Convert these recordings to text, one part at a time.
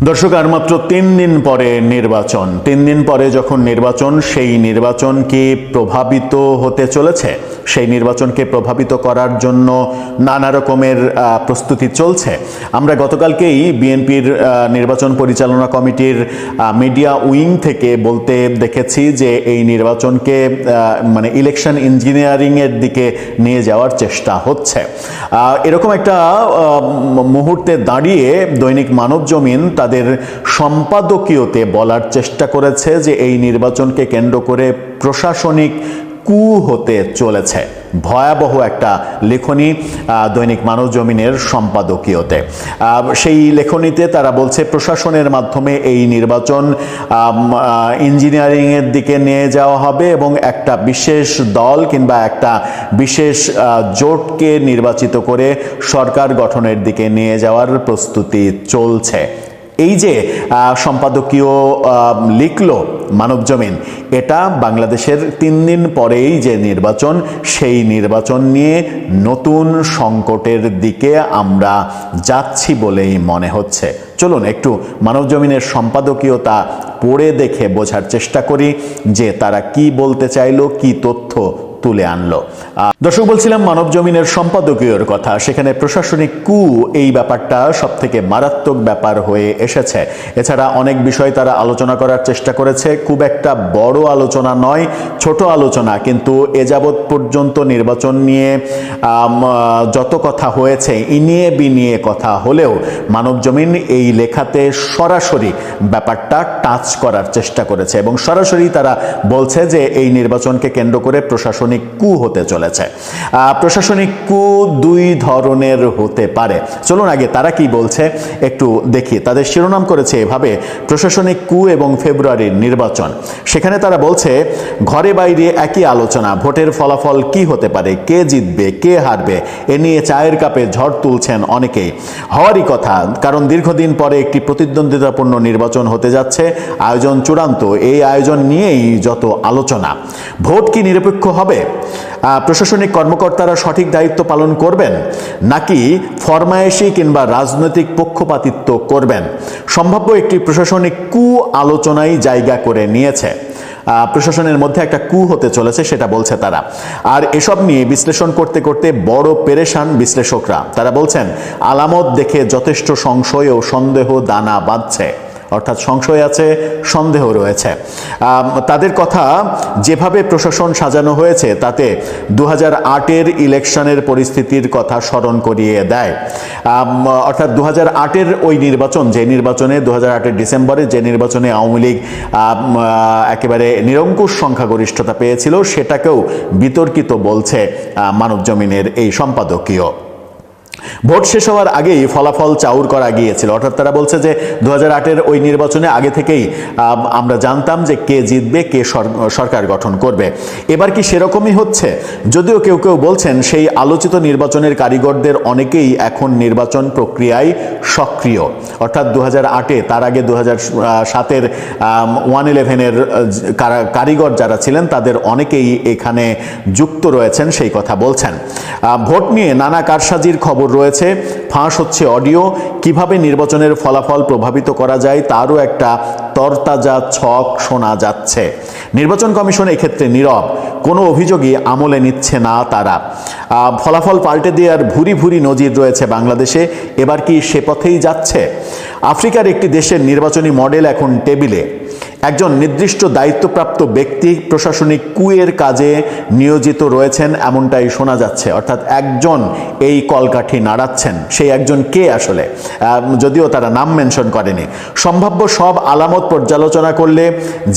দর্শক, আর মাত্র 3 দিন পরে নির্বাচন। 3 দিন পরে যখন নির্বাচন, সেই নির্বাচন কি প্রভাবিত হতে চলেছে? সেই নির্বাচনকে প্রভাবিত করার জন্য নানা রকমের প্রস্তুতি চলছে। আমরা গতকালকেই বিএনপির নির্বাচন পরিচালনা কমিটির মিডিয়া উইং থেকে বলতে দেখেছি যে এই নির্বাচনকে মানে ইলেকশন ইঞ্জিনিয়ারিংয়ের দিকে নিয়ে যাওয়ার চেষ্টা হচ্ছে। এরকম একটা মুহূর্তে দাঁড়িয়ে দৈনিক মানবজমিন তাদের সম্পাদকীয়তে বলার চেষ্টা করেছে যে এই নির্বাচনকে কেন্দ্র করে প্রশাসনিক কু হতে চলেছে। ভয়াবহ একটা লেখনী দৈনিক মানবজমিনের সম্পাদকীয়তে। সেই লেখনীতে তারা বলছে প্রশাসনের মাধ্যমে এই নির্বাচন ইঞ্জিনিয়ারিংয়ের দিকে নিয়ে যাওয়া হবে এবং একটা বিশেষ দল কিংবা একটা বিশেষ জোটকে নির্বাচিত করে সরকার গঠনের দিকে নিয়ে যাওয়ার প্রস্তুতি চলছে। এই যে সম্পাদকীয় লিখল মানবজমিন, এটা বাংলাদেশের 3 দিন পরেই যে নির্বাচন, সেই নির্বাচন নিয়ে নতুন সংকটের দিকে আমরা যাচ্ছি বলেই মনে হচ্ছে। চলুন একটু মানবজমিনের সম্পাদকীয়তা পড়ে দেখে বোঝার চেষ্টা করি যে তারা কি বলতে চাইলো, কি তথ্য তুলে আনলো। দর্শক, বলছিলাম মানবজমিনের সম্পাদকীয়র কথা। সেখানে প্রশাসনিক কু এই ব্যাপারটা সব থেকে মারাত্মক ব্যাপার হয়ে এসেছে। এছাড়া অনেক বিষয় তারা আলোচনা করার চেষ্টা করেছে। খুব একটা বড় আলোচনা নয়, ছোট আলোচনা, কিন্তু এ যাবৎ পর্যন্ত নির্বাচন নিয়ে যত কথা হয়েছে ইনিয়ে বিনিয়ে কথা হলেও মানবজমিন এই লেখাতে সরাসরি ব্যাপারটা টাচ করার চেষ্টা করেছে এবং সরাসরি তারা বলছে যে এই নির্বাচনকে কেন্দ্র করে প্রশাসনিক কু হতে চলেছে। প্রশাসনিক কু 2 ধরনের হতে পারে। চলুন আগে তারা কি বলছে একটু দেখি। তাদের শিরোনাম করেছে এভাবে, প্রশাসনিক কু এবং ফেব্রুয়ারির নির্বাচন। সেখানে তারা বলছে ঘরে বাইরে একই আলোচনা, ভোটের ফলাফল কি হতে পারে, কে জিতবে কে হারবে এ নিয়ে চায়ের কাপে ঝড় তুলছেন অনেকেই। হওয়ারই কথা, কারণ দীর্ঘদিন পরে একটি প্রতিদ্বন্দ্বিতাপূর্ণ নির্বাচন হতে যাচ্ছে। আয়োজন চূড়ান্ত, এই আয়োজন নিয়েই যত আলোচনা। ভোট কি নিরপেক্ষ হবে? প্রশাসনিক কর্মকর্তারা সঠিক দায়িত্ব পালন করবেন নাকি ফরমায়েশি কিংবা রাজনৈতিক পক্ষপাতিত্ব করবেন? সম্ভাব্য একটি প্রশাসনিক কু আলোচনায় জায়গা করে নিয়েছে। প্রশাসনের মধ্যে একটা কু হতে চলেছে, সেটা বলছে তারা। আর এসব নিয়ে বিশ্লেষণ করতে করতে বড় পেরেশান বিশ্লেষকরা। তারা বলছেন আলামত দেখে যথেষ্ট সংশয় ও সন্দেহ দানা বাঁধছে, অর্থাৎ সংশয় আছে, সন্দেহ রয়েছে। তাদের কথা, যেভাবে প্রশাসন সাজানো হয়েছে তাতে 2008-এর ইলেকশনের পরিস্থিতির কথা স্মরণ করিয়ে দেয়। অর্থাৎ 2008-এর ওই নির্বাচন, যে নির্বাচনে 2008-এর ডিসেম্বরে যে নির্বাচনে আওয়ামী লীগ একেবারে নিরঙ্কুশ সংখ্যাগরিষ্ঠতা পেয়েছিল, সেটাকেও বিতর্কিত বলছে মানবজমিনের এই সম্পাদকীয়। ভোট শেষ হওয়ার আগেই ফলাফল চাউর করা গিয়েছিল, অর্থাৎ তারা বলছে যে 2008-এর ওই নির্বাচনে আগে থেকেই আমরা জানতাম যে কে জিতবে, কে সরকার গঠন করবে। এবার কি সেরকমই হচ্ছে? যদিও কেউ কেউ বলছেন সেই আলোচিত নির্বাচনের কারিগরদের অনেকেই এখন নির্বাচন প্রক্রিয়ায় সক্রিয়, অর্থাৎ 2008-এ, তার আগে 2007-এর 111-এর কারিগর যারা ছিলেন তাদের অনেকেই এখানে যুক্ত রয়েছেন, সেই কথা বলছেন। ভোট নিয়ে নানা কারসাজির খবর রয়েছে, ফাঁস হচ্ছে অডিও। কিভাবে নির্বাচনের ফলাফল প্রভাবিত করা যায় তারও একটা তরতাজা ছক শোনা যাচ্ছে। নির্বাচন কমিশন এক্ষেত্রে নীরব, কোনো অভিযোগই আমলে নিচ্ছে না তারা। ফলাফল পাল্টে দেওয়ার ভুরি ভুরি নজির রয়েছে বাংলাদেশে। এবার কি সে পথেই যাচ্ছে? আফ্রিকার একটি দেশের নির্বাচনী মডেল এখন টেবিলে। একজন নির্দিষ্ট দায়িত্বপ্রাপ্ত ব্যক্তি প্রশাসনিক কুয়ের কাজে নিয়োজিত রয়েছেন, এমনটাই শোনা যাচ্ছে। অর্থাৎ একজন এই কলকাঠি নাড়াচ্ছেন, সেই একজন কে আসলে, যদিও তারা নাম মেনশন করেনি। সম্ভাব্য সব আলামত পর্যালোচনা করলে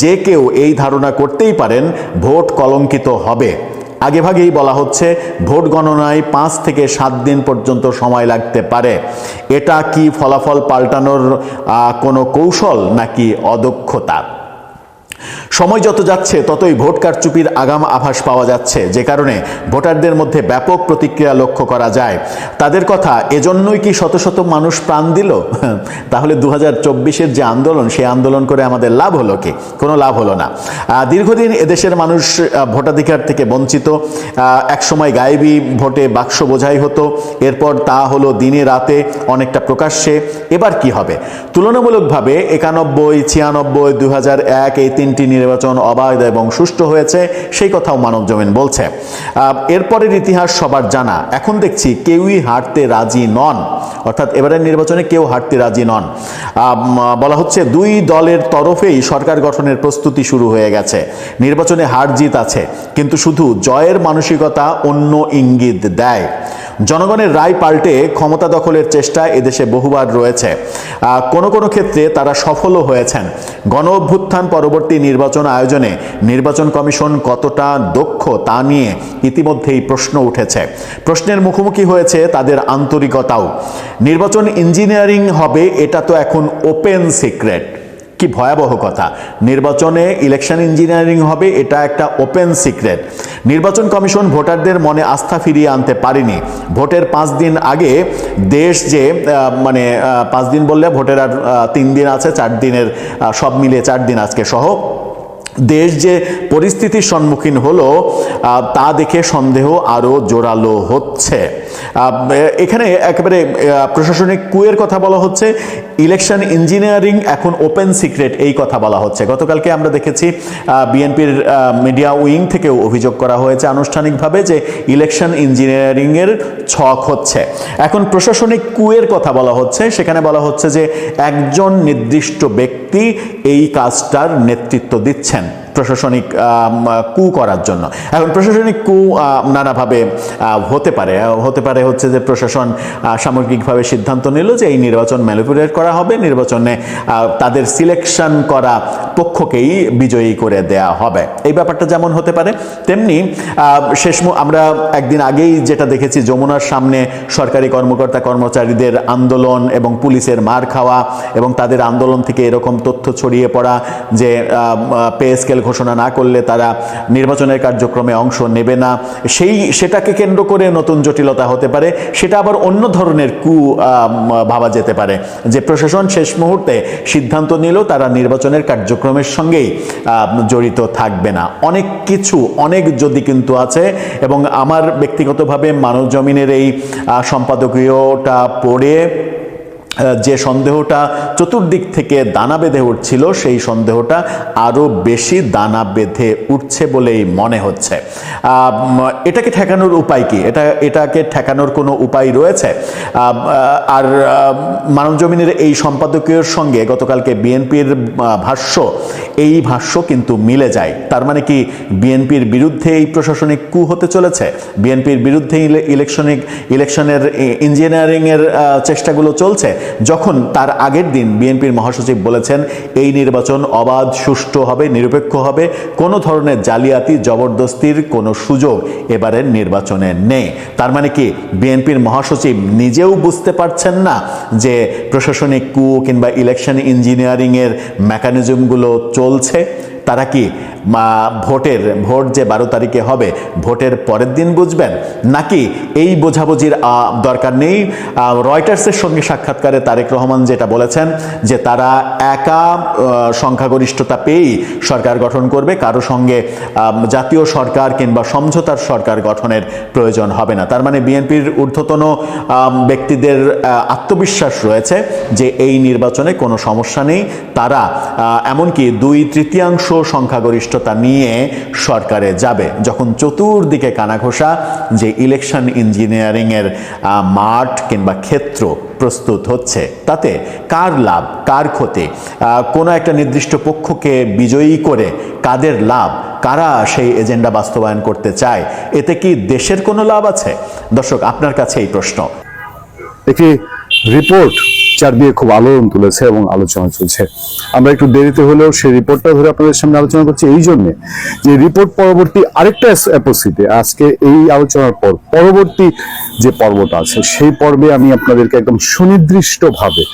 যে কেউ এই ধারণা করতেই পারেন ভোট কলঙ্কিত হবে। আগেভাগেই বলা হচ্ছে ভোট গণনায় 5 থেকে 7 দিন পর্যন্ত সময় লাগতে পারে। এটা কি ফলাফল পাল্টানোর কোনো কৌশল নাকি অদক্ষতা? সময় যত যাচ্ছে ততই ভোট কারচুপির আগাম আভাস পাওয়া যাচ্ছে, যে কারণে ভোটারদের মধ্যে ব্যাপক প্রতিক্রিয়া লক্ষ্য করা যায়। তাদের কথা, এজন্যই কি শত শত মানুষ প্রাণ দিল? তাহলে 2024-এর যে আন্দোলন, সেই আন্দোলন করে আমাদের লাভ হলো কি? কোনো লাভ হলো না। দীর্ঘদিন এদেশের মানুষ ভোটাধিকার থেকে বঞ্চিত। একসময় গায়েবী ভোটে বাক্স বোঝাই হতো, এরপর তা হলো দিনে রাতে, অনেকটা প্রকাশ্যে। এবার কি হবে? তুলনামূলকভাবে 91, 96, 2001 এই 3টি নির্বাচন অবাধ এবং সুষ্ঠু হয়েছে, সেই কথাও মানবজমিন বলছে। এরপরের ইতিহাস সবার জানা। এখন দেখছি কেউই হারতে রাজি নন, অর্থাৎ এবারের নির্বাচনে কেউ হারতে রাজি নন। বলা হচ্ছে দুই দলের তরফেই সরকার গঠনের প্রস্তুতি শুরু হয়ে গেছে। নির্বাচনে হার জিত আছে, কিন্তু শুধু জয়ের মানসিকতা অন্য ইঙ্গিত দেয়। জনগণের রায় পাল্টে ক্ষমতা দখলের চেষ্টা এদেশে বহুবার রয়েছে। কোনো কোনো ক্ষেত্রে তারা সফলও হয়েছেন। গণ অভ্যুত্থান পরবর্তী নির্বাচন আয়োজনে নির্বাচন কমিশন কতটা দক্ষ তা নিয়ে ইতিমধ্যেই প্রশ্ন উঠেছে। প্রশ্নের মুখোমুখি হয়েছে তাদের আন্তরিকতাও। নির্বাচন ইঞ্জিনিয়ারিং হবে, এটা তো এখন ওপেন সিক্রেট। কি ভয়াবহ কথা! নির্বাচনে ইলেকশন ইঞ্জিনিয়ারিং হবে, এটা একটা ওপেন সিক্রেট। নির্বাচন কমিশন ভোটারদের মনে আস্থা ফিরিয়ে আনতে পারেনি। ভোটের 5 দিন আগে দেশ যে 5 দিন বললে ভোটের আর 3 দিন আছে, 4 দিনের সব মিলিয়ে 4 দিন আজকে সহ, দেশ যে পরিস্থিতির সম্মুখীন হলো তা দেখে সন্দেহ আরও জোরালো হচ্ছে। এখানে একেবারে প্রশাসনিক কুয়ের কথা বলা হচ্ছে, ইলেকশন ইঞ্জিনিয়ারিং এখন ওপেন সিক্রেট এই কথা বলা হচ্ছে। গতকালকে আমরা দেখেছি বিএনপির মিডিয়া উইং থেকেও অভিযোগ করা হয়েছে আনুষ্ঠানিকভাবে যে ইলেকশন ইঞ্জিনিয়ারিংয়ের ছক হচ্ছে। এখন প্রশাসনিক কুয়ের কথা বলা হচ্ছে, সেখানে বলা হচ্ছে যে একজন নির্দিষ্ট ব্যক্তি এই কাজটার নেতৃত্ব দিচ্ছেন প্রশাসনিক কু করার জন্য। এখন প্রশাসনিক কু নানাভাবে হতে পারে হচ্ছে যে প্রশাসন সামগ্রিকভাবে সিদ্ধান্ত নিল যে এই নির্বাচন ম্যানিপুলেট করা হবে, নির্বাচনে তাদের সিলেকশন করা পক্ষকেই বিজয়ী করে দেয়া হবে। এই ব্যাপারটা যেমন হতে পারে, তেমনি আমরা একদিন আগেই যেটা দেখেছি, যমুনার সামনে সরকারি কর্মকর্তা কর্মচারীদের আন্দোলন এবং পুলিশের মার খাওয়া এবং তাদের আন্দোলন থেকে এরকম তথ্য ছড়িয়ে পড়া যে পে স্কেল ঘোষণা না করলে তারা নির্বাচনের কার্যক্রমে অংশ নেবে না, সেটাকে কেন্দ্র করে নতুন জটিলতা হতে পারে। সেটা আবার অন্য ধরনের কু ভাবা যেতে পারে, যে প্রশাসন শেষ মুহূর্তে সিদ্ধান্ত নিল তারা নির্বাচনের কার্যক্রমের সঙ্গেই জড়িত থাকবে না। অনেক যদি কিন্তু আছে। এবং আমার ব্যক্তিগতভাবে মানবজমিনের এই সম্পাদকীয়টা পড়ে যে সন্দেহটা চতুর্দিক থেকে দানা বেঁধে উঠছিল, সেই সন্দেহটা আরও বেশি দানা বেঁধে উঠছে বলেই মনে হচ্ছে। এটাকে ঠেকানোর উপায় কি? এটাকে ঠেকানোর কোনো উপায় রয়েছে? আর মানবজমিনের এই সম্পাদকীয়র সঙ্গে গতকালকে বিএনপির এই ভাষ্য কিন্তু মিলে যায়। তার মানে কি বিএনপির বিরুদ্ধে এই প্রশাসনিক কু হতে চলেছে? বিএনপির বিরুদ্ধে ইলেকশনের ইঞ্জিনিয়ারিংয়ের চেষ্টাগুলো চলছে, যখন তার আগের দিন বিএনপির মহাসচিব বলেছেন এই নির্বাচন অবাধ, সুষ্ঠু হবে, নিরপেক্ষ হবে, কোনো ধরনের জালিয়াতি জবরদস্তির কোনো সুযোগ এবারের নির্বাচনে নেই। তার মানে কি বিএনপির মহাসচিব নিজেও বুঝতে পারছেন না যে প্রশাসনিক কু কিংবা ইলেকশন ইঞ্জিনিয়ারিংয়ের মেকানিজমগুলো চলছে? তারা কি ভোট যে 12 তারিখে হবে, ভোটের পরের দিন বুঝবেন? নাকি এই বোঝাবুঝির দরকার নেই? রয়টার্সের সঙ্গে সাক্ষাৎকারে তারেক রহমান যেটা বলেছেন যে তারা একা সংখ্যাগরিষ্ঠতা পেয়েই সরকার গঠন করবে, কারো সঙ্গে জাতীয় সরকার কিংবা সমঝোতার সরকার গঠনের প্রয়োজন হবে না। তার মানে বিএনপির ঊর্ধ্বতন ব্যক্তিদের আত্মবিশ্বাস রয়েছে যে এই নির্বাচনে কোনো সমস্যা নেই। তারা এমনকি 2/3 সংখ্যাগরিষ্ঠতা নিয়ে সরকারে যাবে। যখন চতুর্দিকে কানাঘোষা যে ইলেকশন ইঞ্জিনিয়ারিংয়ের মাঠ কিংবা ক্ষেত্র প্রস্তুত হচ্ছে, তাতে কার লাভ, কার ক্ষতি? কোনো একটা নির্দিষ্ট পক্ষকে বিজয়ী করে কাদের লাভ? কারা সেই এজেন্ডা বাস্তবায়ন করতে চায়? এতে কি দেশের কোনো লাভ আছে? দর্শক, আপনার কাছে এই প্রশ্ন। একটি রিপোর্ট চারদিকে খুব আলোড়ন তুলেছে এবং আলোচনা চলছে। আমরা একটু দেরিতে হলেও সেই রিপোর্টটা ধরে আপনাদের সামনে আলোচনা করছি এই জন্য যে রিপোর্ট পরবর্তী আরেকটা এপিসোডে, আজকে এই আলোচনার পর পরবর্তী যে পর্বটা আছে সেই পর্বে আমি আপনাদেরকে একদম সুনির্দিষ্টভাবে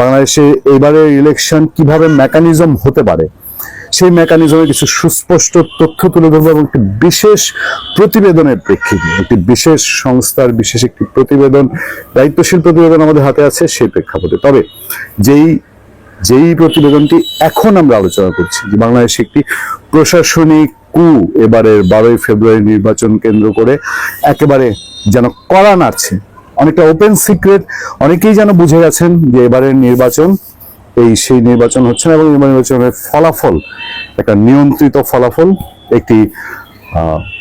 বাংলাদেশে এবারের ইলেকশন কিভাবে মেকানিজম হতে পারে সেই মেকানিজমে কিছু সুস্পষ্ট তথ্য তুলে ধরবো এবং একটি বিশেষ প্রতিবেদনের প্রেক্ষিতে, একটি বিশেষ সংস্থার বিশেষ একটি প্রতিবেদন, দায়িত্বশীল প্রতিবেদন আমাদের হাতে আছে সেই প্রেক্ষাপটে। তবে যেই প্রতিবেদনটি এখন আমরা আলোচনা করছি, যে বাংলাদেশে একটি প্রশাসনিক কু এবারের 12ই ফেব্রুয়ারি নির্বাচন কেন্দ্র করে একেবারে যেন কড়া নাড়ছে, অনেকটা ওপেন সিক্রেট, অনেকেই যেন বুঝে গেছেন যে এবারের নির্বাচন সেই নির্বাচন হচ্ছে না এবং নির্বাচনের ফলাফল একটা নিয়ন্ত্রিত ফলাফল, একটি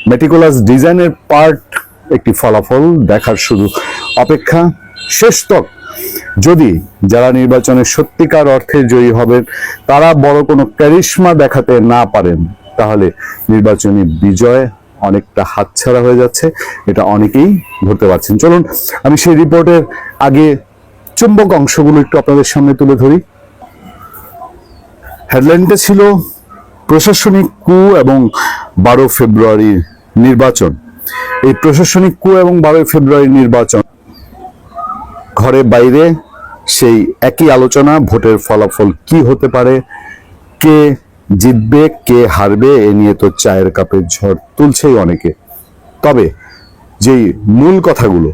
মেটিকুলাস ডিজাইনের পার্ট, একটি ফলাফল দেখার শুধু অপেক্ষা। শেষতক যদি যারা নির্বাচনে সত্যিকার অর্থে জয়ী হবেন তারা বড় কোনো ক্যারিশমা দেখাতে না পারেন, তাহলে নির্বাচনী বিজয় অনেকটা হাতছাড়া হয়ে যাচ্ছে, এটা অনেকেই ধরতে পারছেন। চলুন আমি সেই রিপোর্টের আগে চুম্বক অংশগুলো একটু আপনাদের সামনে তুলে ধরি। হেডলাইনটা ছিল প্রশাসনিক কু এবং 12 ফেব্রুয়ারির নির্বাচন। এই প্রশাসনিক কু এবং 12 ফেব্রুয়ারির নির্বাচন, ঘরে বাইরে সেই একই আলোচনা, ভোটের ফলাফল কি হতে পারে, কে জিতবে কে হারবে এ নিয়ে তো চায়ের কাপে ঝড় তুলছেই অনেকে। তবে যেই মূল কথাগুলো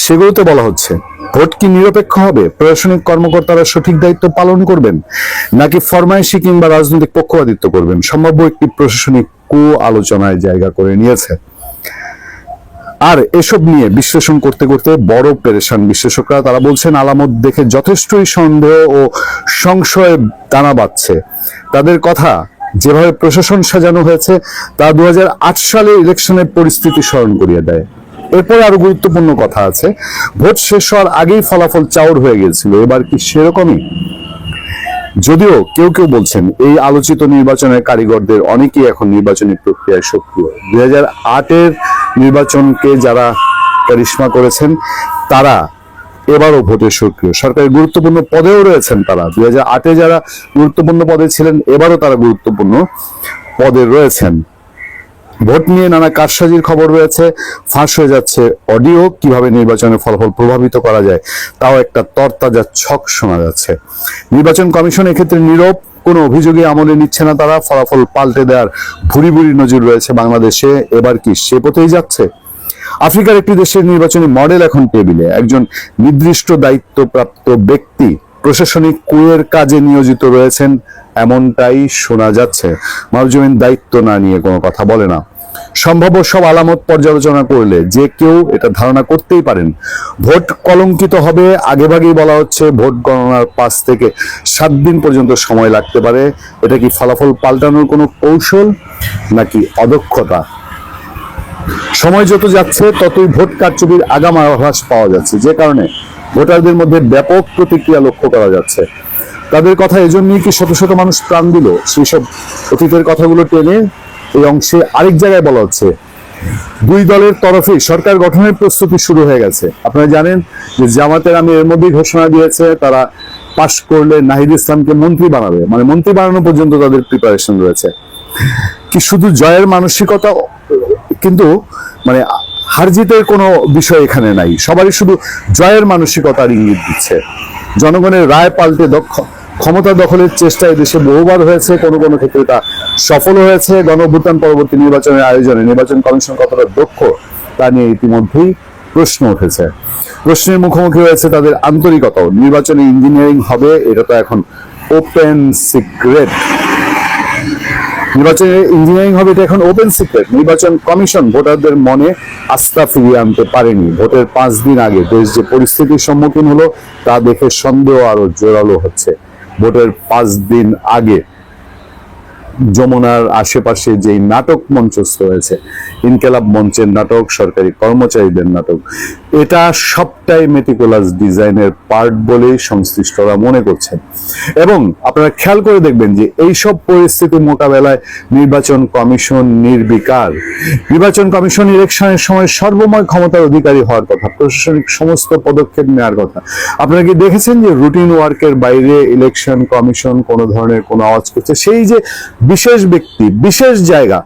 সেগুলোতে বলা হচ্ছে, ভোট কি নিরপেক্ষ হবে, প্রশাসনিক কর্মকর্তারা সঠিক দায়িত্ব পালন করবেন নাকি ফরমাইশি কিংবা রাজনৈতিক পক্ষপাতিত্ব করবেন, সম্ভাব্য একটি প্রশাসনিক কু আলোচনায় জায়গা করে নিয়েছে। আর এসব নিয়ে বিশ্লেষণ করতে করতে বড় পেরেশান বিশ্লেষকরা। তারা বলছেন আলামত দেখে যথেষ্টই সন্দেহ ও সংশয়ে দানা বাঁধছে। তাদের কথা, যেভাবে প্রশাসন সাজানো হয়েছে তা 2008 সালে ইলেকশনের পরিস্থিতি স্মরণ করিয়ে দেয়। এরপরে আরো গুরুত্বপূর্ণ কথা আছে, ভোট শেষ হওয়ার আগেই ফলাফল চাউর হয়ে গিয়েছিল, এবার কি সেরকমই? যদিও কেউ কেউ বলছেন এই আলোচিত নির্বাচনের কারিগরদের অনেকেই এখন নির্বাচনী প্রক্রিয়ায় সক্রিয়। 2008-এর নির্বাচনকে যারা কারিশমা করেছেন তারা এবারও ভোটে সক্রিয়, সরকারের গুরুত্বপূর্ণ পদেও রয়েছেন তারা। 2008-এ যারা গুরুত্বপূর্ণ পদে ছিলেন এবারও তারা গুরুত্বপূর্ণ পদে রয়েছেন। ভোট নিয়ে নানা কারসাজির খবর রয়েছে, ফাঁস হয়ে যাচ্ছে অডিও, কিভাবে নির্বাচনের ফলাফল প্রভাবিত করা যায় তাও একটা তরতাজা ছক শোনা যাচ্ছে। নির্বাচন কমিশন এক্ষেত্রে নীরব, কোনো অভিযোগে আমলে নিচ্ছে না তারা। ফলাফল পাল্টে দেওয়ার ভুরি ভুরি নজির রয়েছে বাংলাদেশে, এবার কি সে পথেই যাচ্ছে? আফ্রিকার একটি দেশের নির্বাচনী মডেল এখন টেবিলে, একজন নির্দিষ্ট দায়িত্বপ্রাপ্ত ব্যক্তি প্রশাসনিক কুয়ের কাজে নিয়োজিত রয়েছেন এমনটাই শোনা যাচ্ছে। মানবজমিন দায়িত্ব না নিয়ে কোনো কথা বলে না। সম্ভাব্য সব আলামত পর্যালোচনা করলে যে কেউ এটা ধারণা করতেই পারেন ভোট কলঙ্কিত হবে। আগেভাগেই বলা হচ্ছে ভোট গণনার 5 থেকে 7 দিন পর্যন্ত সময় লাগতে পারে। এটা কি ফলাফল পাল্টানোর কোনো কৌশল নাকি অদক্ষতা? সময় যত যাচ্ছে ততই ভোট কারচুপির আগাম আভাস পাওয়া যাচ্ছে, যে কারণে ভোটারদের মধ্যে ব্যাপক প্রতিক্রিয়া লক্ষ্য করা যাচ্ছে। তাদের কথা এজন্যই কি শত শত মানুষ প্রাণ দিল, সেই সব অতীতের কথাগুলো টেনে এই অংশে আরেক জায়গায় বলা হচ্ছে দুই দলের তরফে সরকার গঠনের প্রস্তুতি শুরু হয়ে গেছে। আপনারা জানেন যে জামাতের আমি এর মধ্যেই ঘোষণা দিয়েছে তারা পাশ করলে নাহিদ ইসলামকে মন্ত্রী বানাবে, মানে মন্ত্রী বানানো পর্যন্ত তাদের প্রিপারেশন রয়েছে। কি শুধু জয়ের মানসিকতা, কিন্তু মানে হারজিতের কোনো বিষয় এখানে নাই, সবারই শুধু জয়ের মানসিকতার ইঙ্গিত দিচ্ছে। জনগণের রায় পাল্টে ক্ষমতা দখলের চেষ্টা দেশে বহুবার হয়েছে, কোনো কোনো ক্ষেত্রে তা সফল হয়েছে। গণঅভ্যুত্থান পরবর্তী নির্বাচনের আয়োজনে নির্বাচন কমিশন কতটা দক্ষ তা নিয়ে ইতিমধ্যেই প্রশ্ন উঠেছে। প্রশ্নের মুখোমুখি হয়েছে তাদের আন্তরিকতাও। নির্বাচনে ইঞ্জিনিয়ারিং হবে এটা তো এখন ওপেন সিক্রেট। নির্বাচনে ইঞ্জিনিয়ারিং হবে এটা এখন ওপেন সিক্রেট। নির্বাচন কমিশন ভোটারদের মনে আস্থা ফিরিয়ে আনতে পারেনি। ভোটের 5 দিন আগে দেশ যে পরিস্থিতির সম্মুখীন হলো তা দেখে সন্দেহ আরো জোরালো হচ্ছে। ভোটের 5 দিন আগে যমুনার আশেপাশে যেই নাটক মঞ্চস্থ হয়েছে, ইনকেলাব মঞ্চের নাটক, সরকারি কর্মচারীদের নাটক, এটা সবটাই মেটিকুলাস ডিজাইনের পার্ট বলেই সংশ্লিষ্টরা মনে করছেন। এবং আপনারা খেয়াল করে দেখবেন যে এইসব পরিস্থিতি মোকাবেলায় নির্বাচন কমিশন নির্বিকার। নির্বাচন কমিশন ইলেকশনের সময় সর্বময় ক্ষমতার অধিকারী হওয়ার কথা, প্রশাসনিক সমস্ত পদক্ষেপ নেওয়ার কথা। আপনারা কি দেখেছেন যে রুটিন ওয়ার্কের বাইরে ইলেকশন কমিশন কোনো ধরনের কোনো আওয়াজ করছে? সেই যে বিশেষ ব্যক্তি, বিশেষ জায়গা,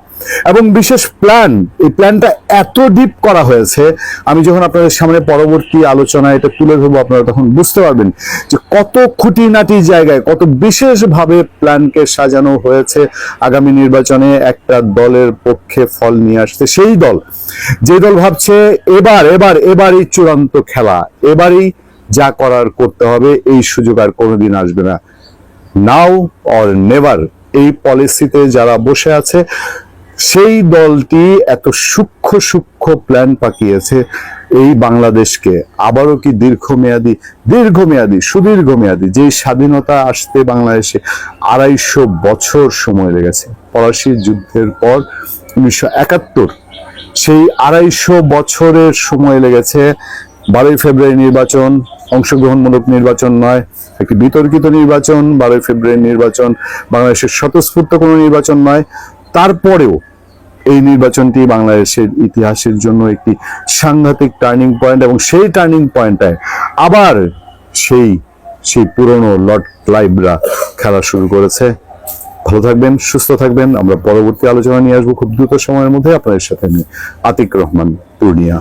এবং বিশেষ প্ল্যান, এই প্ল্যানটা এত ডিপ করা হয়েছে, আমি যখন আপনাদের সামনে পরবর্তী আলোচনায় এটা তুলে ধরবো আপনারা তখন বুঝতে পারবেন যে কত খুঁটিনাটি জায়গায় কত বিশেষভাবে প্ল্যানকে সাজানো হয়েছে আগামী নির্বাচনে একটা দলের পক্ষে ফল নিয়ে আসতে। সেই দল, যে দল ভাবছে এবারই চূড়ান্ত খেলা, এবারই যা করার করতে হবে, এই সুযোগ আর কোনোদিন আসবে না, নাও অর নেভার, এই পলিসিতে যারা বসে আছে সেই দলটি এত সূক্ষ্ম প্ল্যান পাকিয়েছে এই বাংলাদেশকে আবারও কি সুদীর্ঘমেয়াদী যে স্বাধীনতা আসতে বাংলাদেশে 250 বছর সময় লেগেছে। পলাশীর যুদ্ধের পর 1971, সেই 250 বছরের সময় লেগেছে। 12ই ফেব্রুয়ারি নির্বাচন অংশগ্রহণমূলক নির্বাচন নয়, একটি বিতর্কিত নির্বাচন। 12ই ফেব্রুয়ারি নির্বাচন বাংলাদেশের স্বতঃস্ফূর্ত কোনো নির্বাচন নয়। তারপরেও এই নির্বাচনটি বাংলাদেশের ইতিহাসের জন্য একটি সাংঘাতিক টার্নিং পয়েন্ট, এবং সেই টার্নিং পয়েন্টটায় আবার সেই পুরনো লর্ড ক্লাইভরা খেলা শুরু করেছে। ভালো থাকবেন, সুস্থ থাকবেন। আমরা পরবর্তী আলোচনা নিয়ে আসবো খুব দ্রুত সময়ের মধ্যে। আপনাদের সাথে আমি আতিক রহমান, পূর্ণিয়া।